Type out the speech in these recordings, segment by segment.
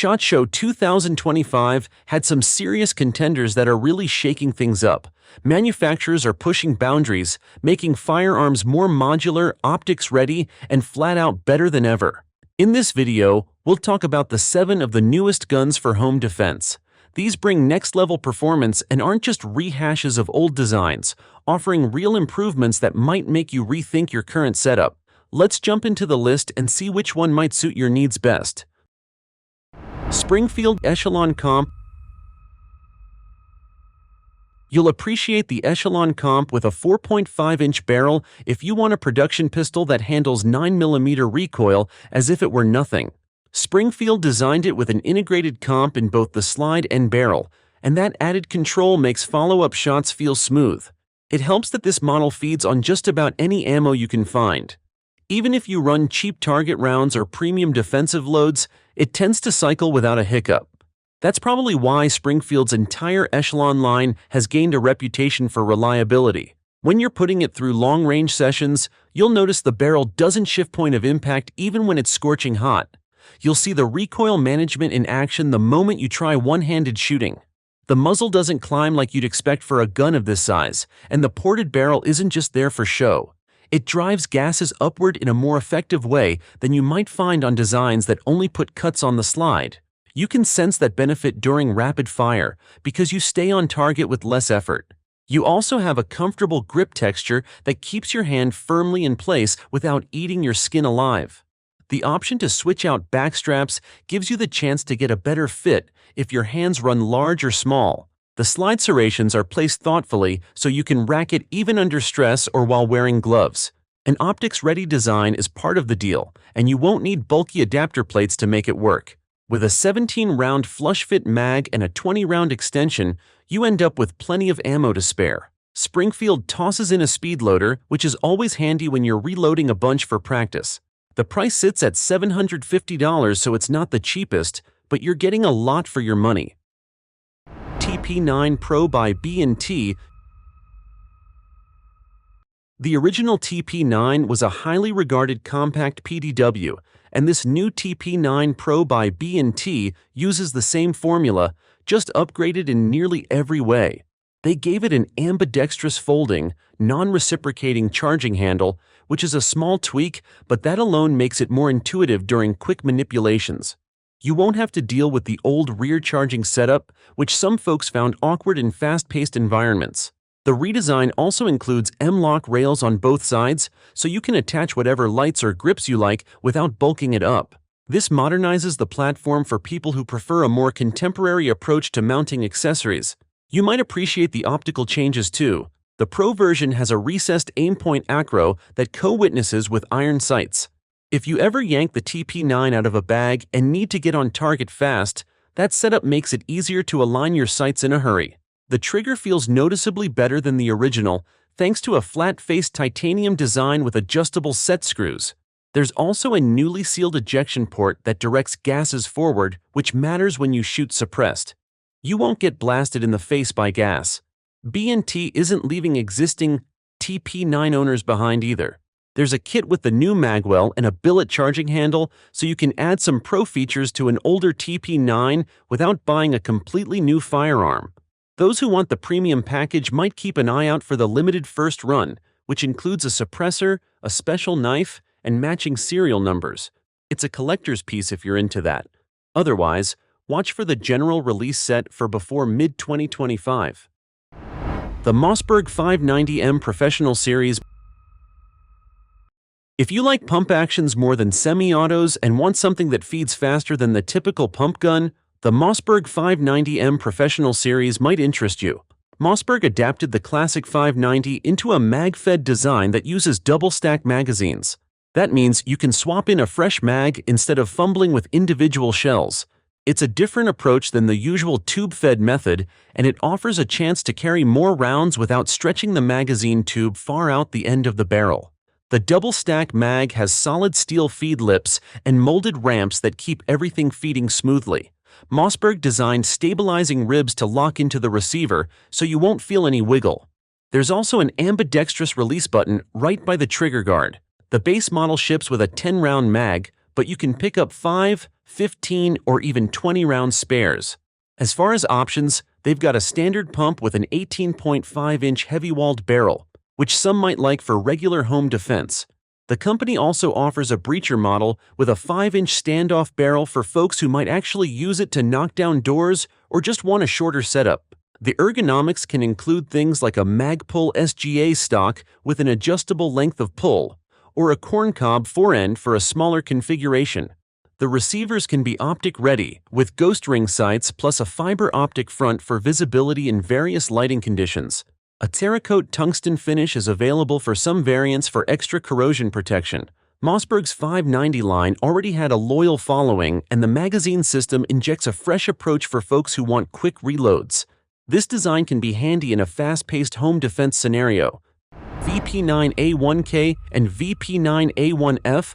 SHOT Show 2025 had some serious contenders that are really shaking things up. Manufacturers are pushing boundaries, making firearms more modular, optics-ready, and flat-out better than ever. In this video, we'll talk about the 7 of the newest guns for home defense. These bring next-level performance and aren't just rehashes of old designs, offering real improvements that might make you rethink your current setup. Let's jump into the list and see which one might suit your needs best. Springfield Echelon COMP. You'll appreciate the Echelon COMP with a 4.5-inch barrel if you want a production pistol that handles 9mm recoil as if it were nothing. Springfield designed it with an integrated comp in both the slide and barrel, and that added control makes follow-up shots feel smooth. It helps that this model feeds on just about any ammo you can find. Even if you run cheap target rounds or premium defensive loads, it tends to cycle without a hiccup. That's probably why Springfield's entire Echelon line has gained a reputation for reliability. When you're putting it through long-range sessions, you'll notice the barrel doesn't shift point of impact even when it's scorching hot. You'll see the recoil management in action the moment you try one-handed shooting. The muzzle doesn't climb like you'd expect for a gun of this size, and the ported barrel isn't just there for show. It drives gases upward in a more effective way than you might find on designs that only put cuts on the slide. You can sense that benefit during rapid fire because you stay on target with less effort. You also have a comfortable grip texture that keeps your hand firmly in place without eating your skin alive. The option to switch out back straps gives you the chance to get a better fit if your hands run large or small. The slide serrations are placed thoughtfully so you can rack it even under stress or while wearing gloves. An optics-ready design is part of the deal, and you won't need bulky adapter plates to make it work. With a 17-round flush-fit mag and a 20-round extension, you end up with plenty of ammo to spare. Springfield tosses in a speed loader, which is always handy when you're reloading a bunch for practice. The price sits at $750, so it's not the cheapest, but you're getting a lot for your money. TP9 Pro by B&T. The original TP9 was a highly regarded compact PDW, and this new TP9 Pro by B&T uses the same formula, just upgraded in nearly every way. They gave it an ambidextrous folding, non-reciprocating charging handle, which is a small tweak, but that alone makes it more intuitive during quick manipulations. You won't have to deal with the old rear charging setup, which some folks found awkward in fast-paced environments. The redesign also includes M-lock rails on both sides, so you can attach whatever lights or grips you like without bulking it up. This modernizes the platform for people who prefer a more contemporary approach to mounting accessories. You might appreciate the optical changes too. The Pro version has a recessed aimpoint acro that co-witnesses with iron sights. If you ever yank the TP9 out of a bag and need to get on target fast, that setup makes it easier to align your sights in a hurry. The trigger feels noticeably better than the original, thanks to a flat-faced titanium design with adjustable set screws. There's also a newly sealed ejection port that directs gases forward, which matters when you shoot suppressed. You won't get blasted in the face by gas. B&T isn't leaving existing TP9 owners behind either. There's a kit with the new magwell and a billet charging handle, so you can add some pro features to an older TP9 without buying a completely new firearm. Those who want the premium package might keep an eye out for the limited first run, which includes a suppressor, a special knife, and matching serial numbers. It's a collector's piece if you're into that. Otherwise, watch for the general release set for before mid-2025. The Mossberg 590M Professional Series. If you like pump actions more than semi-autos and want something that feeds faster than the typical pump gun, the Mossberg 590M Professional Series might interest you. Mossberg adapted the classic 590 into a mag-fed design that uses double-stack magazines. That means you can swap in a fresh mag instead of fumbling with individual shells. It's a different approach than the usual tube-fed method, and it offers a chance to carry more rounds without stretching the magazine tube far out the end of the barrel. The double-stack mag has solid steel feed lips and molded ramps that keep everything feeding smoothly. Mossberg designed stabilizing ribs to lock into the receiver so you won't feel any wiggle. There's also an ambidextrous release button right by the trigger guard. The base model ships with a 10-round mag, but you can pick up 5, 15, or even 20 round spares. As far as options, they've got a standard pump with an 18.5-inch heavy-walled barrel, which some might like for regular home defense. The company also offers a breacher model with a 5-inch standoff barrel for folks who might actually use it to knock down doors or just want a shorter setup. The ergonomics can include things like a Magpul SGA stock with an adjustable length of pull, or a corncob forend for a smaller configuration. The receivers can be optic-ready, with ghost ring sights plus a fiber optic front for visibility in various lighting conditions. A Terracote tungsten finish is available for some variants for extra corrosion protection. Mossberg's 590 line already had a loyal following, and the magazine system injects a fresh approach for folks who want quick reloads. This design can be handy in a fast-paced home defense scenario. VP9A1K and VP9A1F.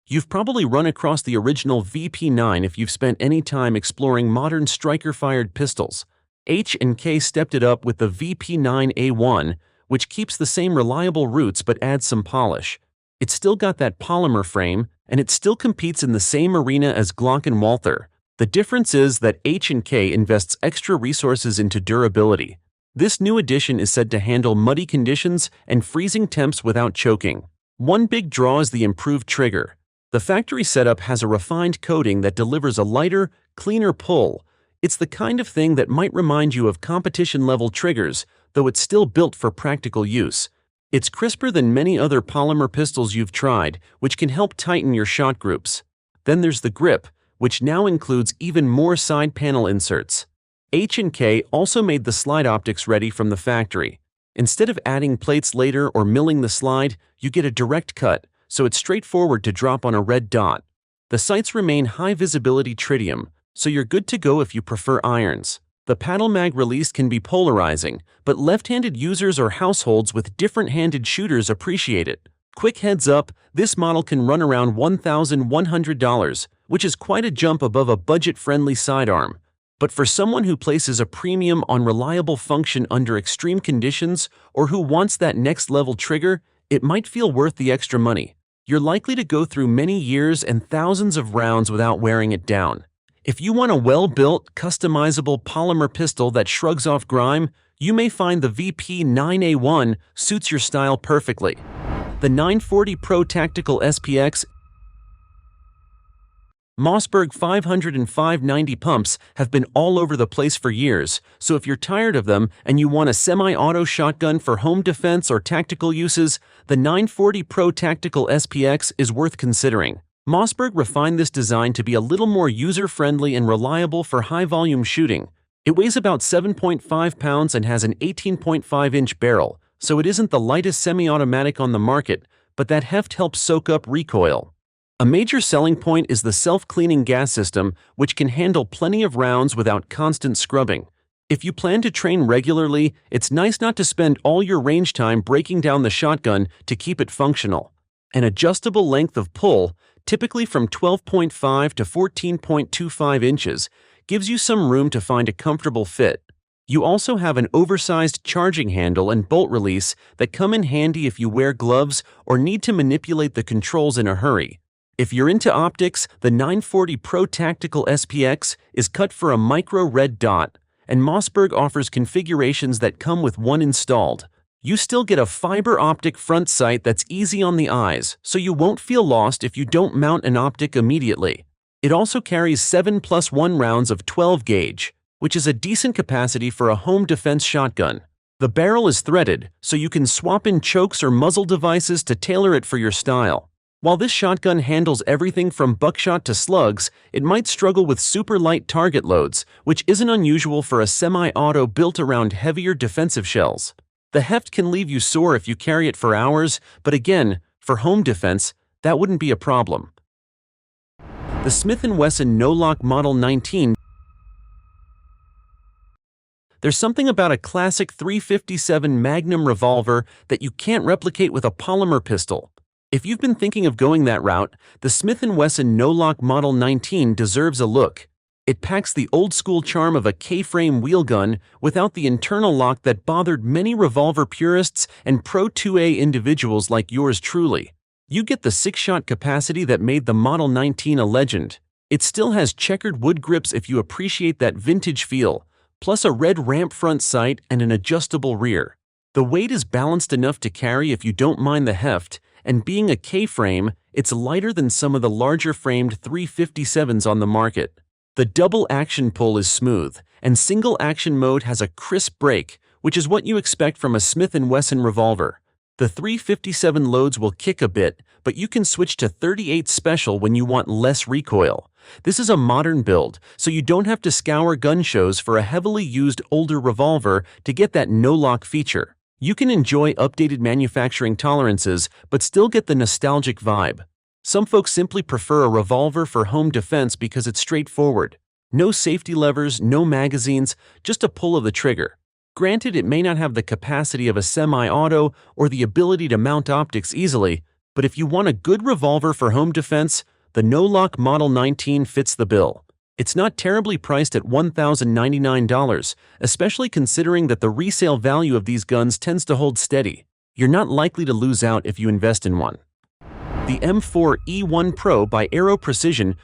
You've probably run across the original VP9 if you've spent any time exploring modern striker-fired pistols. H&K stepped it up with the VP9A1, which keeps the same reliable roots but adds some polish. It's still got that polymer frame, and it still competes in the same arena as Glock and Walther. The difference is that H&K invests extra resources into durability. This new edition is said to handle muddy conditions and freezing temps without choking. One big draw is the improved trigger. The factory setup has a refined coating that delivers a lighter, cleaner pull. It's the kind of thing that might remind you of competition-level triggers, though it's still built for practical use. It's crisper than many other polymer pistols you've tried, which can help tighten your shot groups. Then there's the grip, which now includes even more side panel inserts. H&K also made the slide optics ready from the factory. Instead of adding plates later or milling the slide, you get a direct cut, so it's straightforward to drop on a red dot. The sights remain high-visibility tritium, so you're good to go if you prefer irons. The paddle mag release can be polarizing, but left-handed users or households with different-handed shooters appreciate it. Quick heads up, this model can run around $1,100, which is quite a jump above a budget-friendly sidearm. But for someone who places a premium on reliable function under extreme conditions or who wants that next-level trigger, it might feel worth the extra money. You're likely to go through many years and thousands of rounds without wearing it down. If you want a well-built, customizable polymer pistol that shrugs off grime, you may find the VP9A1 suits your style perfectly. The 940 Pro Tactical SPX Mossberg 500 and 590 pumps have been all over the place for years, so if you're tired of them and you want a semi-auto shotgun for home defense or tactical uses, the 940 Pro Tactical SPX is worth considering. Mossberg refined this design to be a little more user-friendly and reliable for high-volume shooting. It weighs about 7.5 pounds and has an 18.5-inch barrel, so it isn't the lightest semi-automatic on the market, but that heft helps soak up recoil. A major selling point is the self-cleaning gas system, which can handle plenty of rounds without constant scrubbing. If you plan to train regularly, it's nice not to spend all your range time breaking down the shotgun to keep it functional. An adjustable length of pull, typically from 12.5 to 14.25 inches, gives you some room to find a comfortable fit. You also have an oversized charging handle and bolt release that come in handy if you wear gloves or need to manipulate the controls in a hurry. If you're into optics, the 940 Pro Tactical SPX is cut for a micro red dot, and Mossberg offers configurations that come with one installed. You still get a fiber optic front sight that's easy on the eyes, so you won't feel lost if you don't mount an optic immediately. It also carries 7+1 rounds of 12 gauge, which is a decent capacity for a home defense shotgun. The barrel is threaded, so you can swap in chokes or muzzle devices to tailor it for your style. While this shotgun handles everything from buckshot to slugs, it might struggle with super light target loads, which isn't unusual for a semi-auto built around heavier defensive shells. The heft can leave you sore if you carry it for hours, but again, for home defense, that wouldn't be a problem. The Smith & Wesson No-Lock Model 19. There's something about a classic .357 Magnum revolver that you can't replicate with a polymer pistol. If you've been thinking of going that route, the Smith & Wesson No-Lock Model 19 deserves a look. It packs the old-school charm of a K-frame wheel gun without the internal lock that bothered many revolver purists and Pro 2A individuals like yours truly. You get the 6-shot capacity that made the Model 19 a legend. It still has checkered wood grips if you appreciate that vintage feel, plus a red ramp front sight and an adjustable rear. The weight is balanced enough to carry if you don't mind the heft, and being a K-frame, it's lighter than some of the larger framed 357s on the market. The double action pull is smooth, and single action mode has a crisp break, which is what you expect from a Smith & Wesson revolver. The 357 loads will kick a bit, but you can switch to 38 Special when you want less recoil. This is a modern build, so you don't have to scour gun shows for a heavily used older revolver to get that no-lock feature. You can enjoy updated manufacturing tolerances, but still get the nostalgic vibe. Some folks simply prefer a revolver for home defense because it's straightforward. No safety levers, no magazines, just a pull of the trigger. Granted, it may not have the capacity of a semi-auto or the ability to mount optics easily, but if you want a good revolver for home defense, the no-lock Model 19 fits the bill. It's not terribly priced at $1,099, especially considering that the resale value of these guns tends to hold steady. You're not likely to lose out if you invest in one. The M4E1 Pro by Aero Precision.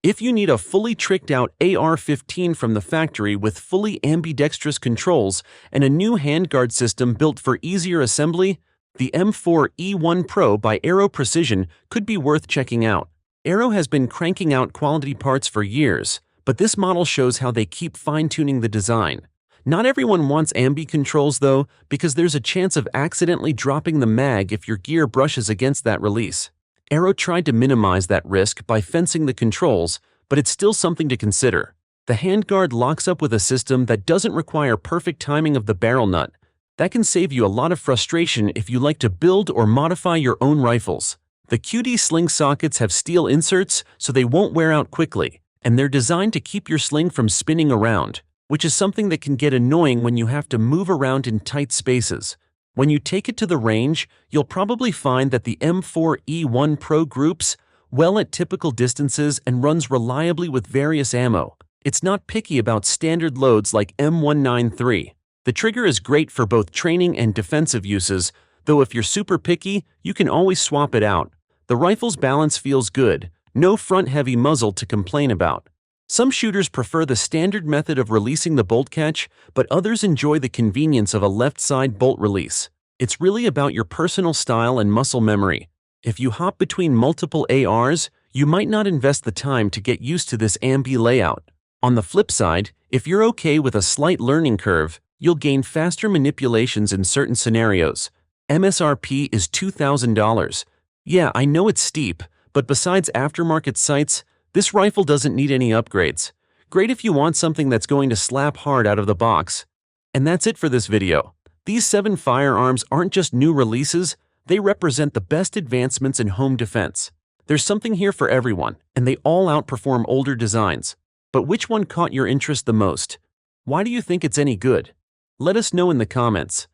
If you need a fully tricked-out AR-15 from the factory with fully ambidextrous controls and a new handguard system built for easier assembly, the M4E1 Pro by Aero Precision could be worth checking out. Aero has been cranking out quality parts for years, but this model shows how they keep fine-tuning the design. Not everyone wants ambi controls though, because there's a chance of accidentally dropping the mag if your gear brushes against that release. Aero tried to minimize that risk by fencing the controls, but it's still something to consider. The handguard locks up with a system that doesn't require perfect timing of the barrel nut. That can save you a lot of frustration if you like to build or modify your own rifles. The QD sling sockets have steel inserts, so they won't wear out quickly, and they're designed to keep your sling from spinning around, which is something that can get annoying when you have to move around in tight spaces. When you take it to the range, you'll probably find that the M4E1 Pro groups well at typical distances and runs reliably with various ammo. It's not picky about standard loads like M193. The trigger is great for both training and defensive uses, though if you're super picky, you can always swap it out. The rifle's balance feels good, no front-heavy muzzle to complain about. Some shooters prefer the standard method of releasing the bolt catch, but others enjoy the convenience of a left-side bolt release. It's really about your personal style and muscle memory. If you hop between multiple ARs, you might not invest the time to get used to this ambi layout. On the flip side, if you're okay with a slight learning curve, you'll gain faster manipulations in certain scenarios. MSRP is $2,000. Yeah, I know it's steep, but besides aftermarket sights, this rifle doesn't need any upgrades. Great if you want something that's going to slap hard out of the box. And that's it for this video. These 7 firearms aren't just new releases, they represent the best advancements in home defense. There's something here for everyone, and they all outperform older designs. But which one caught your interest the most? Why do you think it's any good? Let us know in the comments.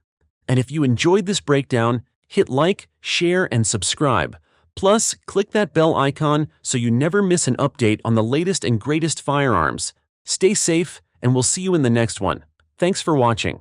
And if you enjoyed this breakdown, hit like, share, and subscribe. Plus, click that bell icon so you never miss an update on the latest and greatest firearms. Stay safe, and we'll see you in the next one. Thanks for watching.